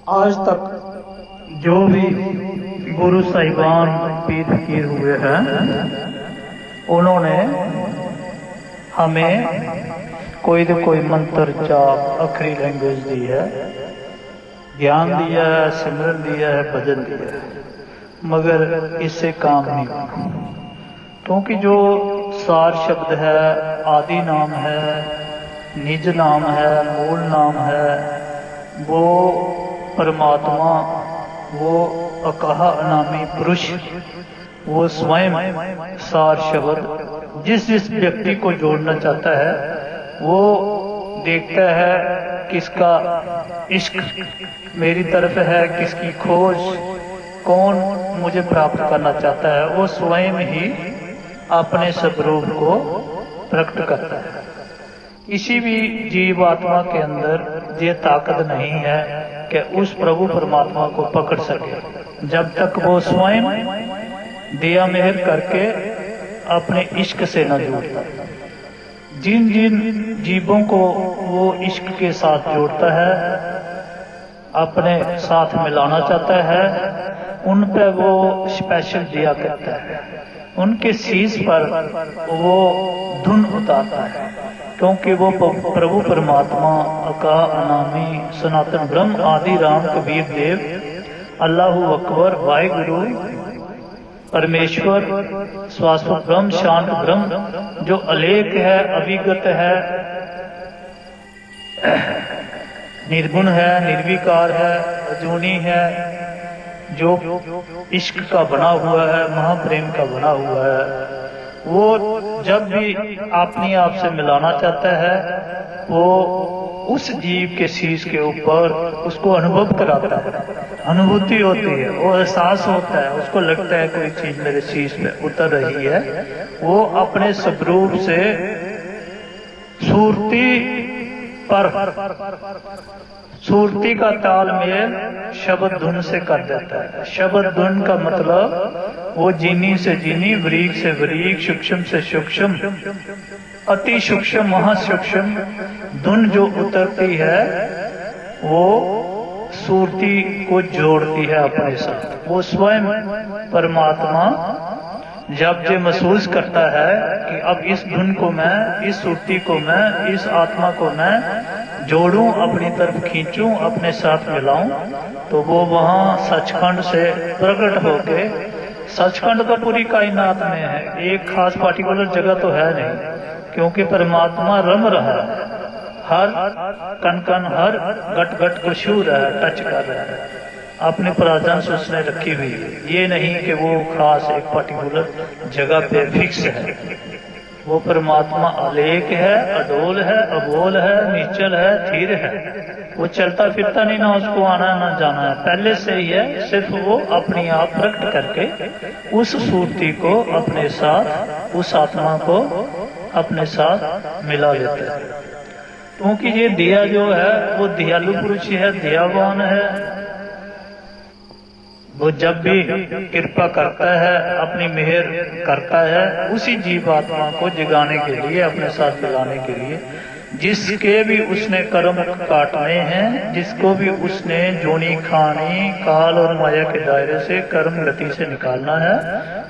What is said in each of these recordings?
आज तक जो भी गुरु साहिबान पीर फकीर हुए हैं, उन्होंने हमें कोई तो कोई मंत्र जाप अखरी लैंग्वेज दी है, ज्ञान दिया है, सिमरन दिया है, भजन दिया है, मगर इससे काम नहीं बना। क्योंकि जो सार शब्द है, आदि नाम है, निज नाम है, मूल नाम है, वो परमात्मा, वो अकाह अनामी पुरुष, वो स्वयं सार शब्द जिस जिस व्यक्ति को जोड़ना चाहता है वो देखता है किसका इश्क मेरी तरफ है, किसकी खोज, कौन मुझे प्राप्त करना चाहता है, वो स्वयं ही अपने स्वरूप को प्रकट करता है। किसी भी जीव आत्मा के अंदर ये ताकत नहीं है कि उस प्रभु परमात्मा को पकड़ सके जब तक वो स्वयं दया मेहर करके अपने इश्क से न जोड़ता। जिन जिन जीवों को वो इश्क के साथ जोड़ता है, अपने साथ मिलाना चाहता है, उन पे वो स्पेशल दया करता है, उनके शीश पर वो धुन उतारता है। क्योंकि वो प्रभु परमात्मा अका अनामी सनातन ब्रह्म आदि राम कबीर देव अल्लाहु अकबर वाहिगुरु परमेश्वर शाश्वत ब्रह्म शांत ब्रह्म जो अलेख है, अविगत है, निर्गुण है, निर्विकार है, अजूनी है, जो इश्क का बना हुआ है, महाप्रेम का बना हुआ है, वो जब भी अपने आप से मिलाना चाहता है वो उस जीव के शीश के ऊपर उसको अनुभव कराता है, अनुभूति होती है, वो एहसास होता है, उसको लगता है कोई चीज मेरे शीश पे उतर रही है। वो अपने स्वरूप से सुरती का तालमेल शब्द धुन से कर देता है। शब्द धुन का मतलब वो जीनी से जीनी, वरीक से वरीक, सूक्ष्म से सूक्ष्म, अति सूक्ष्म, महासूक्ष्म धुन जो उतरती है वो सुरती को जोड़ती है अपने साथ। वो स्वयं परमात्मा जब ये महसूस करता है कि अब इस धुन को मैं, इस सुरती को मैं, इस आत्मा को मैं जोड़ूं, अपनी तरफ खींचूं, अपने साथ मिलाऊं, तो वो वहां सचखंड से प्रकट होके, सचखंड तो पूरी कायनात में है, एक खास पार्टिकुलर जगह तो है नहीं, क्योंकि परमात्मा रम रहा है, हर कण कण, हर गट गट को छू रहा है, टच कर रहा है, अपने प्राजंस उसने रखी हुई है। ये नहीं कि वो खास एक पार्टिकुलर जगह पे फिक्स है। वो परमात्मा अलेख है, अडोल है, अबोल है, निश्चल है, स्थिर है। वो चलता फिरता नहीं, ना उसको आना ना जाना है, पहले से ही है। सिर्फ वो अपनी आप प्रकट करके उस सूरती को अपने साथ, उस आत्मा को अपने साथ मिला लेता है। क्योंकि ये दिया जो है वो दयालु पुरुष है, दयावान है। वो जब भी कृपा करता है, अपनी मेहर करता है, उसी जीव आत्मा को जगाने के लिए, अपने साथ मिलाने के लिए, जिसके भी उसने कर्म काटने हैं, जिसको भी उसने जोनी खानी, काल और माया के दायरे से कर्म गति से निकालना है,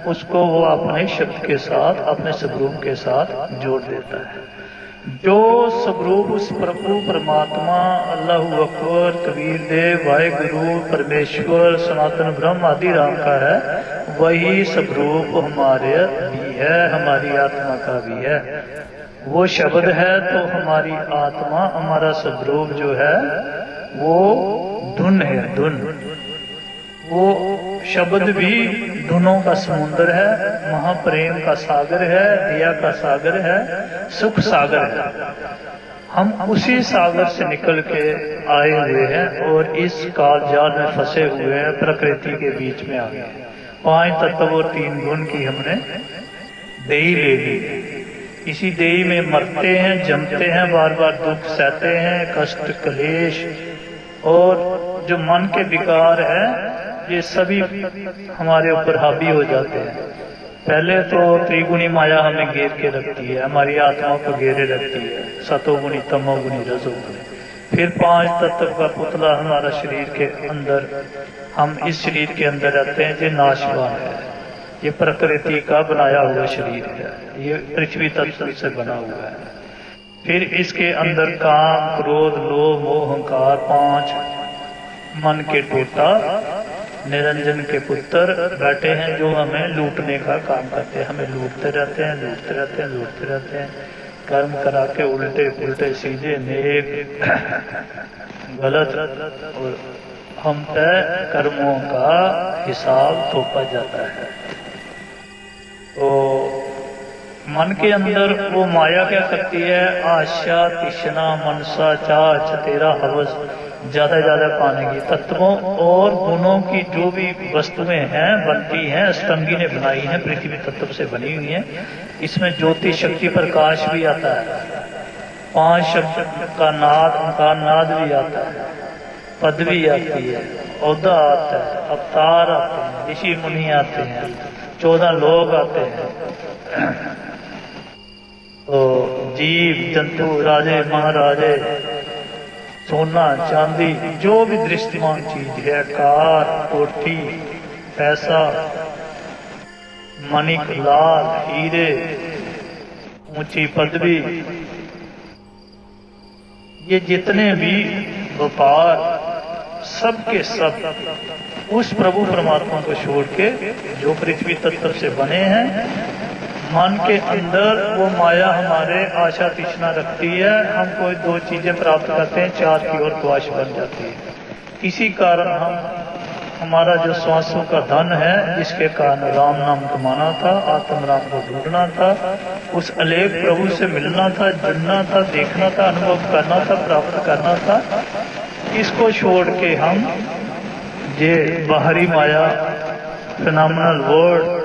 उसको वो अपने शब्द के साथ, अपने स्वरूप के साथ जोड़ देता है। जो स्वरूप उस प्रभु परमात्मा अल्लाहु अकबर कबीर देव वाहिगुरु परमेश्वर सनातन ब्रह्म आदि राम का है, वही स्वरूप हमारे भी है, हमारी आत्मा का भी है। वो शब्द है तो हमारी आत्मा, हमारा स्वरूप जो है वो धुन है, धुन। वो शब्द भी धुनों का समुद्र है, महाप्रेम का सागर है, दया का सागर है, सुख सागर है। हम उसी सागर से निकल के आए हुए हैं और इस काल जाल में फंसे हुए हैं, प्रकृति के बीच में आ गए। 5 तत्व और 3 गुण की हमने देही ले ली। इसी देही में मरते हैं, जमते हैं, बार बार दुख सहते हैं, कष्ट क्लेश और जो मन के विकार है ये सभी हमारे ऊपर हावी हो जाते हैं। पहले तो त्रिगुणी माया हमें घेर के रखती है, हमारी आत्मा को घेरे रखती है, सतोगुणी तमोगुणी रजोगुणी। फिर 5 तत्व का पुतला हमारा शरीर के अंदर, हम इस शरीर के अंदर रहते हैं, ये नाशवान है, ये प्रकृति का बनाया हुआ शरीर है, ये पृथ्वी तत्व से बना हुआ है। फिर इसके अंदर काम, क्रोध, लोभ, मोह, अहंकार 5 मन के टोटा निरंजन के पुत्र बैठे हैं, जो हमें लूटने का काम करते हैं, हमें लूटते रहते हैं, लूटते रहते हैं, लूटते रहते हैं, कर्म करा के उल्टे पुल्टे सीधे नेक गलत और हम तय कर्मों का हिसाब थोपा जाता है। तो मन के अंदर वो माया क्या करती है, आशा, तृष्णा, मनसा, चाह, चतेरा, हवस ज्यादा ज्यादा पाने की, तत्वों और गुणों की जो भी वस्तुएं हैं बनती हैं, अष्टांगी ने बनाई हैं, पृथ्वी तत्व से बनी हुई हैं। इसमें ज्योति, शक्ति, प्रकाश भी आता है, 5 शब्द का नाद, ओंकार नाद भी आता है, पद भी आती है, औदा आता है, अवतार आते हैं, ऋषि मुनि आते हैं, 14 लोग आते हैं, तो जीव जंतु, राजे महाराजे, सोना चांदी, जो भी दृष्टिमान चीज है, कार, कोठी, पैसा, मणिक, लाल, हीरे, ऊंची पदवी, ये जितने भी व्यापार सब के सब उस प्रभु परमात्मा को छोड़ के जो पृथ्वी तत्व से बने हैं, मन के अंदर वो माया हमारे आशा तृष्णा रखती है, हम कोई 2 चीजें प्राप्त करते हैं, 4 की ओर ख्वाहिश बन जाती है। इसी कारण हम हमारा जो श्वासों का धन है, जिसके कारण राम नाम कमाना था, आत्म राम को ढूंढना था, उस अलेख प्रभु से मिलना था, जुड़ना था, देखना था, अनुभव करना था, प्राप्त करना था, इसको छोड़ के हम ये बाहरी माया, फिनोमिनल वर्ल्ड,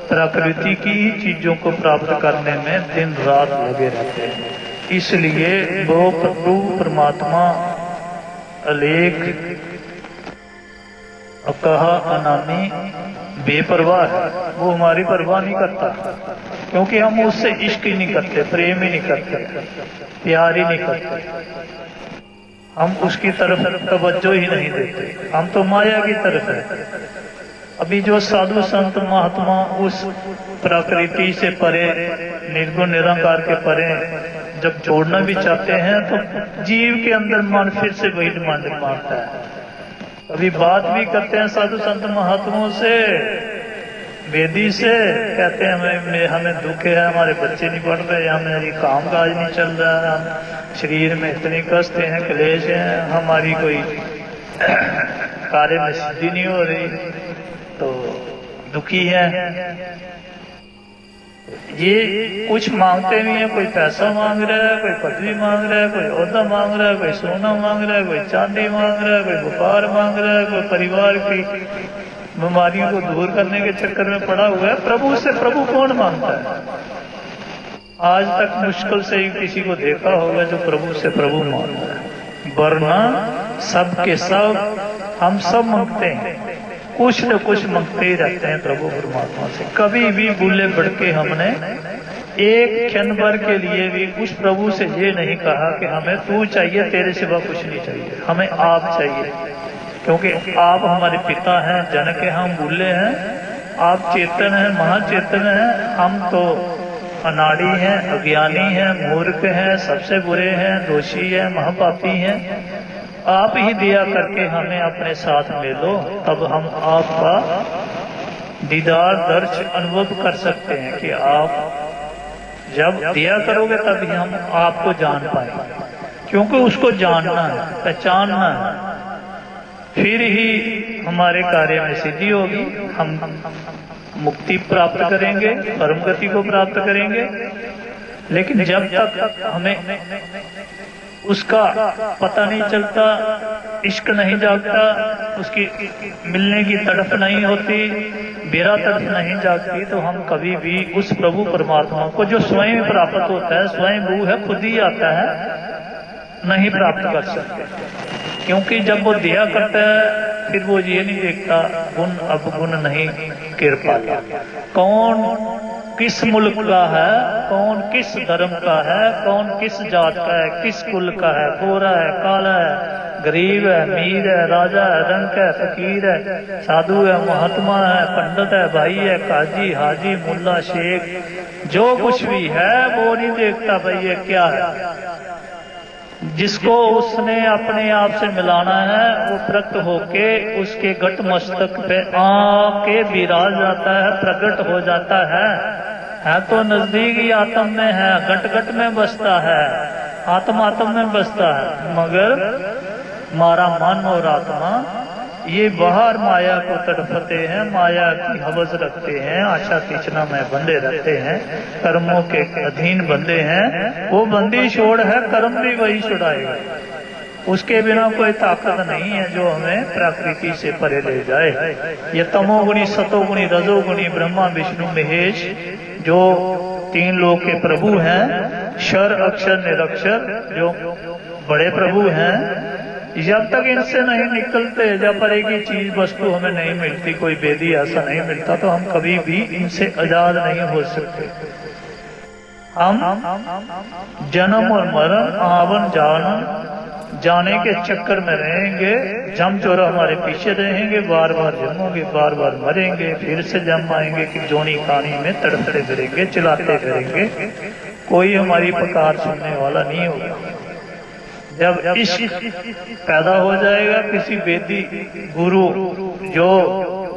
प्रकृति की ही चीजों को प्राप्त करने में दिन रात लगे रहते हैं। इसलिए वो प्रभु परमात्मा अलेख, अकहा, अनामी, बेपरवाह है, वो हमारी परवाह नहीं करता, क्योंकि हम उससे इश्क ही नहीं करते, प्रेम ही नहीं करते, प्यार ही नहीं करते, हम उसकी तरफ तवज्जो ही नहीं देते, हम तो माया की तरफ है। अभी जो साधु संत महात्मा उस प्रकृति से परे, निर्गुण निरंकार के परे जब छोड़ना भी चाहते हैं, तो जीव के अंदर मन फिर से वही डिमांड मारता है। अभी बात भी करते हैं साधु संत महात्माओं से, वेदी से, कहते हैं हमें दुख है, हमारे बच्चे नहीं पढ़ रहे, हमारी काम काज नहीं चल रहा, हम शरीर में इतनी कष्ट हैं, क्लेश हैं, हमारी कोई कार्य में सिद्धि नहीं हो रही, तो दुखी है। ये कुछ मांगते भी हैं, कोई पैसा मांग रहा है, कोई पदवी मांग रहा है, कोई ओहदा मांग रहा है, कोई सोना मांग रहा है, कोई चांदी मांग रहा है, कोई व्यापार मांग रहा है, कोई परिवार की बीमारियों को दूर करने के चक्कर में पड़ा हुआ है। प्रभु से प्रभु कौन मांगता है? आज तक मुश्किल से ही किसी को देखा होगा जो प्रभु से प्रभु मांगता है, वरना सब के सब हम सब मांगते हैं, कुछ न कुछ मांगते ही रहते हैं प्रभु परमात्मा से। कभी भी भूले बढ़ के हमने एक क्षण भर के लिए भी उस प्रभु से ये नहीं कहा कि हमें तू चाहिए, तेरे सिवा कुछ नहीं चाहिए, हमें आप चाहिए, क्योंकि आप हमारे पिता हैं, जनक हैं, हम भूले हैं, आप चेतन हैं, महाचेतन हैं, हम तो अनाड़ी हैं, अज्ञानी हैं, मूर्ख हैं, सबसे बुरे हैं, दोषी हैं, महापापी हैं। आप ही दिया करके हमें अपने साथ ले लो, तब हम आपका दीदार दर्श अनुभव कर सकते हैं कि आप जब दिया करोगे तभी हम आपको जान पाएंगे, क्योंकि उसको जानना है, पहचानना है, फिर ही हमारे कार्य में सिद्धि होगी, हम मुक्ति प्राप्त करेंगे, परम गति को प्राप्त करेंगे। लेकिन जब तक हमें उसका पता नहीं चलता, इश्क नहीं जागता, उसकी मिलने की तड़प नहीं होती, बेरा तड़प नहीं जागती, तो हम कभी भी उस प्रभु परमात्मा को जो स्वयं प्राप्त होता है, स्वयं वो है, खुद ही आता है, नहीं प्राप्त कर सकते। क्योंकि जब वो दिया करता है फिर वो ये नहीं देखता गुण अब गुण नहीं कृपाला, कौन किस मुल्क का है, कौन किस धर्म का है, कौन किस जात का है, किस कुल का है, गोरा है, काला है, गरीब है, अमीर है, राजा है, रंक है, फकीर है, साधु है, महात्मा है, पंडित है, भाई है, काजी, हाजी, मुल्ला, शेख, जो कुछ भी है वो नहीं देखता भाई ये क्या है। जिसको उसने अपने आप से मिलाना है वो प्रकट होके उसके घट मस्तक पे आके विराज जाता है, प्रकट हो जाता है तो नजदीक ही आत्म में है, घट घट में बसता है, आत्म में बसता है, मगर हमारा मन और आत्मा ये बाहर माया को तड़पते हैं, माया की हवस रखते हैं, आशा तीचना में बंधे रहते हैं, कर्मों के अधीन बंधे हैं। वो बंदी छोड़ है, कर्म भी वही छुड़ाएगा, उसके बिना कोई ताकत नहीं है जो हमें प्रकृति से परे ले जाए। ये तमोगुणी, सतोगुणी, रजोगुणी ब्रह्मा विष्णु महेश जो तीन लोक के प्रभु हैं, क्षर अक्षर निरक्षर जो बड़े प्रभु हैं, जब तक इनसे नहीं निकलते, जब पर एक ही चीज वस्तु हमें नहीं मिलती, कोई वेदी ऐसा नहीं मिलता, तो हम कभी भी इनसे आजाद नहीं हो सकते। हम जन्म और मरण, आवन जाने के चक्कर में रहेंगे, जम चोर हमारे पीछे रहेंगे, बार बार जमोगे, बार बार मरेंगे, फिर से जम आएंगे कि जोनी खानी में तड़पते फिरेंगे, चिल्लाते फिरेंगे, कोई हमारी पुकार सुनने वाला नहीं होगा। जब इश्क पैदा हो जाएगा, किसी वेदी गुरु जो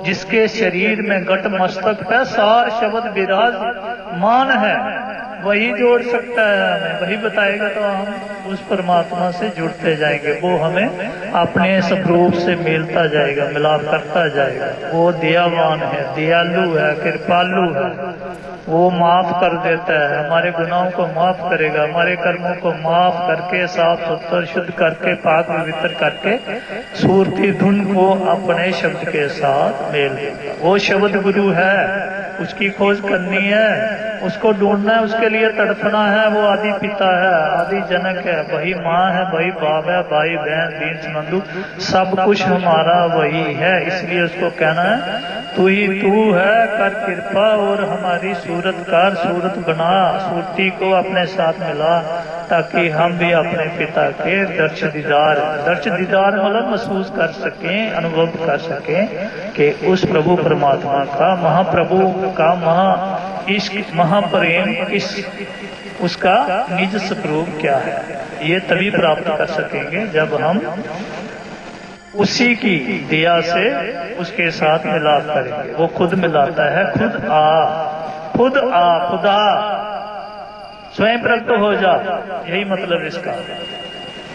जिसके शरीर में घट मस्तक पे सार शब्द विराज मान है, वही जोड़ सकता है हमें, वही बताएगा, तो हम उस परमात्मा से जुड़ते जाएंगे, वो हमें अपने स्वरूप से मिलता जाएगा, मिलाप करता जाएगा। वो दयावान है, दयालु है, कृपालु है, वो माफ कर देता है, हमारे गुनाहों को माफ करेगा, हमारे कर्मों को माफ करके साफ सुथरा शुद्ध करके पाक पवित्र करके सूरती धुन को अपने शब्द के साथ मेल देगा। वो शब्द गुरु है, उसकी खोज करनी है, उसको ढूंढना है, उसके लिए तड़पना है। वो आदि पिता है, आदि जनक है, वही माँ है, वही बाप है, भाई बहन दीन संबंधु सब कुछ हमारा वही है। इसलिए उसको कहना है तू ही तू है, कर कृपा और हमारी सूरत कर, सूरत बना, सूरती को अपने साथ मिला, ताकि हम भी अपने पिता के दर्श दीदार मतलब महसूस कर सकें, अनुभव कर सकें कि उस प्रभु परमात्मा का, महाप्रभु का महा इश्क, महाप्रेम किस, उसका निज स्वरूप क्या है। ये तभी प्राप्त कर सकेंगे जब हम उसी की दया से उसके साथ मिलाप करेंगे। वो खुद मिलाता है, खुदा स्वयं प्रकट हो जा, यही मतलब इसका,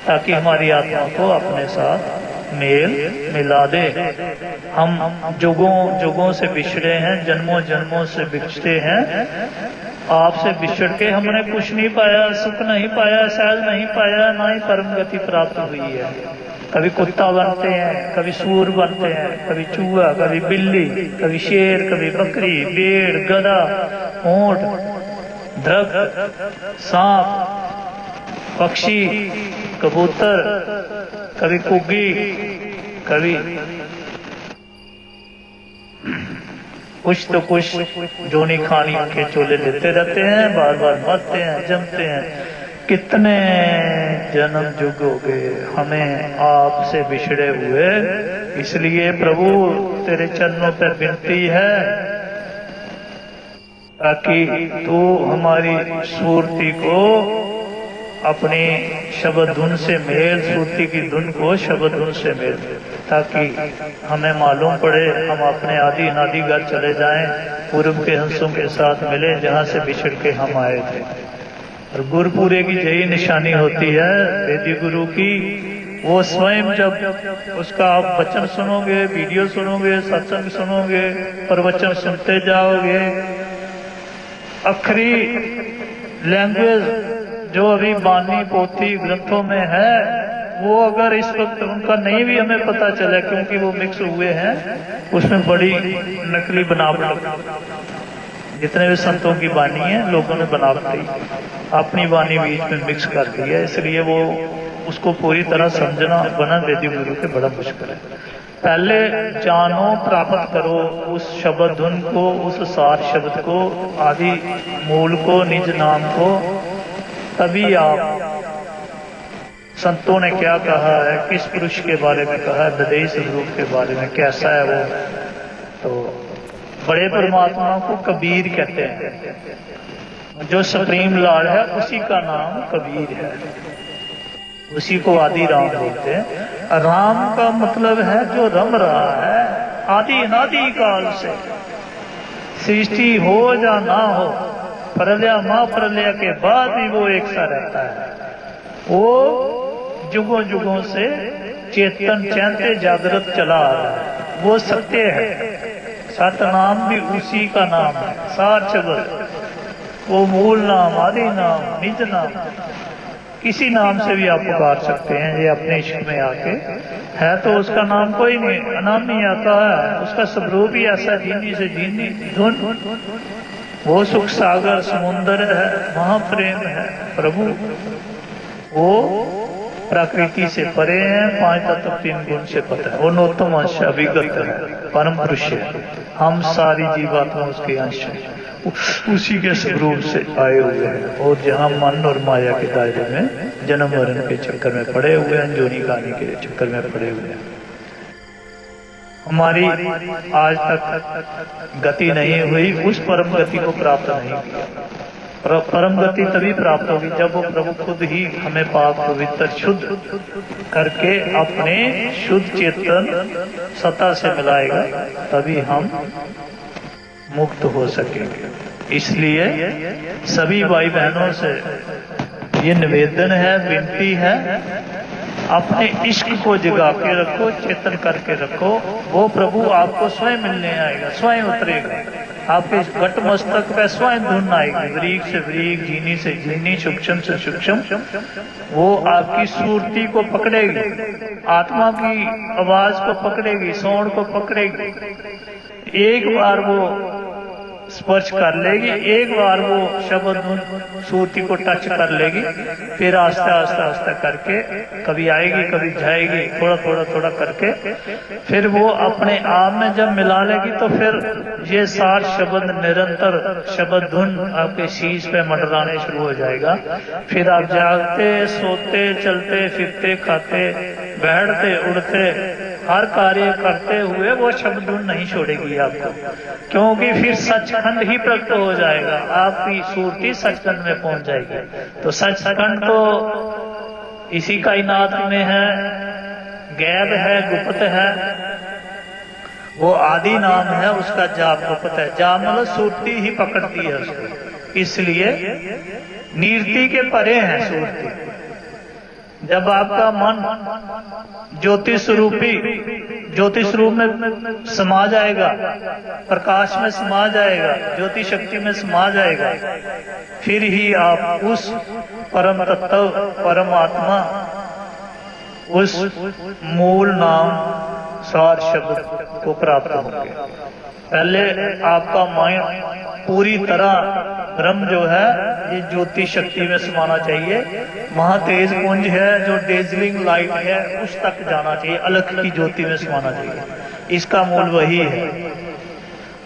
ताकि हमारी आत्मा को अपने साथ मेल मिला दे। हम जुगों से बिछड़े हैं, जन्मों जन्मों से बिछते हैं, आपसे बिछड़ के हमने कुछ नहीं पाया, सुख नहीं पाया, सहज नहीं पाया, ना ही परम गति प्राप्त हुई है। कभी कुत्ता बनते हैं, कभी सूर बनते हैं, कभी चूहा, कभी बिल्ली, कभी शेर, कभी बकरी, भेड़, गधा, ऊंट, दरख्त, सांप, पक्षी, कबूतर, कभी कुग्गी, कभी कुछ तो कुछ जोनी खानी के चोले लेते रहते हैं, बार बार मरते हैं, जमते हैं। कितने जन्म जुग हो गए हमें आपसे बिछड़े हुए। इसलिए प्रभु तेरे चरणों पर विनती है ताकि तू हमारी सूरती को अपनी शब्द धुन से मेल, सूरती की धुन को शब्द धुन से मेल, ताकि हमें मालूम पड़े हम अपने आदि अनादि घर चले जाएं, पूर्व के हंसों के साथ मिले जहां से बिछड़ के हम आए थे। और गुरुपुरे की यही निशानी होती है वेदी गुरु की। वो स्वयं जब उसका आप वचन सुनोगे, वीडियो सुनोगे, सत्संग सुनोगे, प्रवचन सुनते जाओगे, अखरी लैंग्वेज जो अभी बानी पोथी ग्रंथों में है, वो अगर इस वक्त उनका नहीं भी हमें पता चला, क्योंकि वो मिक्स हुए हैं, उसमें बड़ी नकली बनावट जितने भी संतों की वाणी है लोगों ने बनावटी अपनी वाणी बीच में मिक्स कर दी है, इसलिए वो उसको पूरी तरह समझना बनन वेदी गुरु के बड़ा मुश्किल है। पहले जानो, प्राप्त करो उस शब्द धुन को, उस सार शब्द को, आदि मूल को, निज नाम को, तभी आप संतों ने क्या कहा है, किस पुरुष के बारे में कहा है, विदेही स्वरूप के बारे में कैसा है वो। तो बड़े परमात्मा को कबीर कहते हैं, जो सुप्रीम लॉर्ड है उसी का नाम कबीर है, उसी को आदि राम बोलते हैं। राम का मतलब है जो रम रहा है आदि अनादि काल से, सृष्टि हो या ना हो, प्रलय महाप्रलय के बाद भी वो एक सा रहता है। वो जुगों जुगों से चेतन चैनते जागृत चला आ रहा है, वो सत्य है। सतनाम भी उसी का नाम है, सार शब्द, वो मूल नाम, आदि नाम, निज नाम, किसी नाम से भी आप पुकार सकते हैं। ये अपने इश्क में आके है तो उसका नाम कोई नहीं, अनामी आता है, उसका स्वरूप ही ऐसा जीनी से जीनी धुन, वो सुख सागर समुंदर है, महाप्रेम है प्रभु, वो प्रकृति से परे हैं, 5 तत्व 3 गुण से पता है, वो नोत्तम अंश अभिगत है, परम पुरुष है, हम सारी जीवात्मा उसके अंश हैं, उसी के स्वरूप से आए हुए हैं। और जहाँ मन और माया के दायरे में जन्म मरण के चक्कर में पड़े हुए हैं, जोनी कहानी के चक्कर में पड़े हुए हैं, हमारी आज तक गति नहीं हुई, उस परम गति को प्राप्त नहीं किया। परम गति तभी प्राप्त होगी जब वो प्रभु खुद ही हमें पाप पवित्र शुद्ध करके अपने शुद्ध चेतन सत्ता से मिलाएगा, तभी हम मुक्त हो सकेंगे। इसलिए सभी भाई बहनों से ये निवेदन है, विनती है, अपने इश्क को जगा के रखो, चेतन करके रखो, वो प्रभु आपको स्वयं मिलने आएगा, स्वयं उतरेगा आपके घट मस्तक पे, स्वयं धुन आएगी, वरीक से वरीक, जीनी से जीनी, सूक्ष्म से सूक्ष्म, वो आपकी सुरती को पकड़ेगी, आत्मा की आवाज को पकड़ेगी, सोण को पकड़ेगी, एक बार वो स्पर्श कर लेगी, एक बार वो शब्द धुन सूरती को टच कर लेगी, फिर आस्ते आस्ते आस्ते करके कभी आएगी कभी जाएगी, थोड़ा थोड़ा थोड़ा करके फिर वो अपने आप में जब मिला लेगी तो फिर ये सार शब्द निरंतर शब्द धुन आपके शीश पे मंडराने शुरू हो जाएगा। फिर आप जागते, सोते, चलते फिरते, खाते, बैठते, उड़ते, हर कार्य करते हुए वो शब्द धुन नहीं छोड़ेगी आपको, क्योंकि फिर सचखंड ही प्रकट हो जाएगा, आपकी सूरती सचखंड में पहुंच जाएगी। तो सचखंड तो इसी कायनात में है, गैब है, गुप्त है, वो आदि नाम है, उसका जाप गुप्त है। जाप मतलब सूरती ही पकड़ती है उसको, इसलिए नीरती के परे है सूरती। जब आपका मन ज्योति स्वरूपी ज्योति स्वरूप में समा जाएगा, प्रकाश में समा जाएगा, ज्योति शक्ति में समा जाएगा, फिर ही आप उस परम तत्व, परमात्मा, उस मूल नाम सार शब्द को प्राप्त होंगे। पहले आपका माइंड पूरी तरह ब्रह्म जो है ये ज्योति शक्ति में समाना चाहिए, महातेज पुंज है जो डेजलिंग लाइट है उस तक जाना चाहिए, अलख की ज्योति में समाना चाहिए। इसका मूल वही है।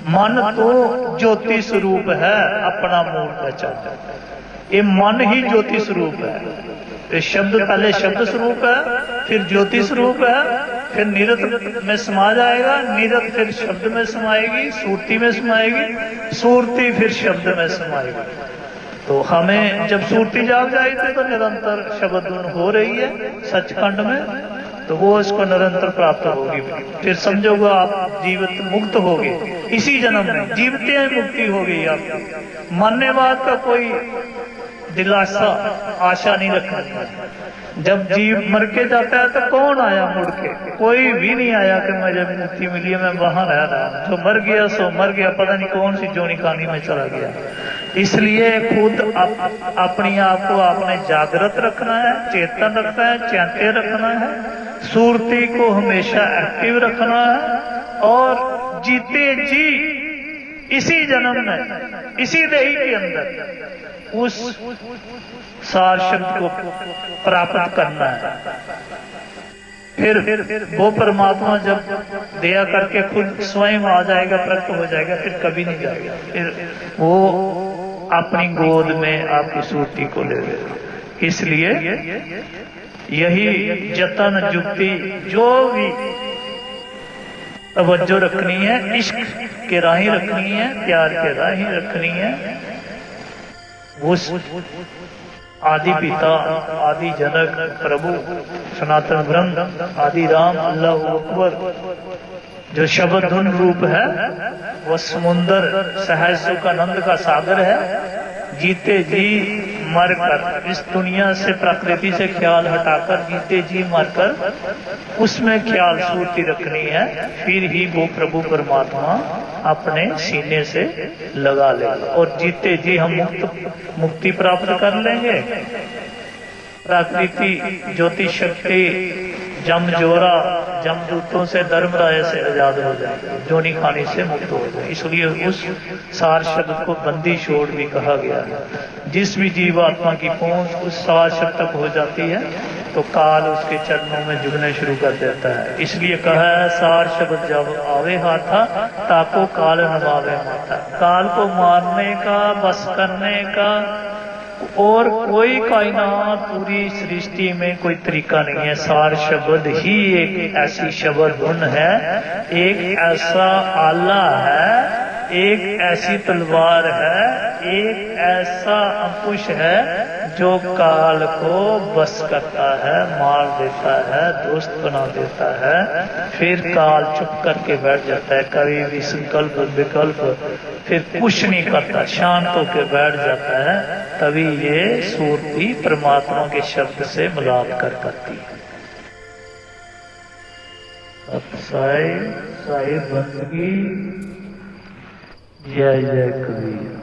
मन तो ज्योति स्वरूप है, अपना मूल पहचान, ये मन ही ज्योति स्वरूप है। तो शब्द पहले शब्द स्वरूप है, फिर ज्योति स्वरूप है, फिर निरत में समा जाएगा, निरत फिर शब्द में समाएगी, सूरती में समाएगी, सूरती फिर शब्द में समाएगी। तो हमें जब सूरती जाग जाएगी तो निरंतर शब्द धुन हो रही है सचखंड में, तो वो इसको निरंतर प्राप्त होगी। फिर समझोगे आप जीवित मुक्त होगे, इसी जन्म में जीवते हैं मुक्ति होगी आपकी। मरने बाद का कोई दिलासा आशा नहीं रखना। जब जीव मर के जाता है तो कौन आया मुड़ के? कोई भी नहीं आया कि मुझे मुक्ति मिली है, मैं वहां रह रहा। जो मर गया सो मर गया, पता नहीं कौन सी जोनी कहानी में चला गया। इसलिए खुद अपने आप को आपने जागृत रखना है, चेतन रखना है, चैत्य रखना है, सुरती को हमेशा एक्टिव रखना है, और जीते जी इसी जन्म में, इसी देही के अंदर उस सार शब्द को प्राप्त करना है। फिर वो परमात्मा जब दया करके खुद स्वयं आ जाएगा, प्रकट हो जाएगा, फिर कभी नहीं जाएगा। फिर वो अपनी गोद में आपकी सूरती को ले लेगा। इसलिए यही जतन जुक्ति जो भी तवज्जो रखनी है, इश्क के राही रखनी है, प्यार के राही रखनी है। उस आदि पिता, आदि जनक प्रभु सनातन ब्रह्म, आदि राम अल्लाह अकबर जो शब्द धुन रूप है, वह समुंदर सहज सुख आनंद का सागर है। जीते जी मरकर इस दुनिया से, प्रकृति से ख्याल हटाकर जीते जी मरकर उसमें ख्याल सूर्ति रखनी है। फिर ही वो प्रभु परमात्मा अपने सीने से लगा लेगा और जीते जी हम मुक्ति प्राप्त कर लेंगे। प्रकृति ज्योति शक्ति जमजोरा जमदूतों से धर्मराय से आजाद हो जाएगा, जोनी खानी से मुक्त हो जाए। इसलिए उस सार शब्द को बंदी छोड़ भी कहा गया है। जिस भी जीवात्मा की पहुंच उस सार शब्द तक हो जाती है तो काल उसके चरणों में जुड़ने शुरू कर देता है। इसलिए कहा है सार शब्द जब आवे हाथा ताको काल नवावे माता। काल को मारने का, बस करने का और कोई कायनात पूरी सृष्टि में कोई तरीका नहीं है। सार शब्द ही एक ऐसी शब्द धुन है, एक ऐसा आला है, एक ऐसी तलवार है, एक ऐसा अंकुश है जो काल को बस करता है, मार देता है, दोस्त बना देता है। फिर काल चुप करके बैठ जाता है, कभी भी संकल्प विकल्प फिर कुछ नहीं करता, शांत होकर बैठ जाता है। तभी ये सूरती परमात्मा के शब्द से मिलाप कर पाती है। साहिब बंदगी जय जय कबीर।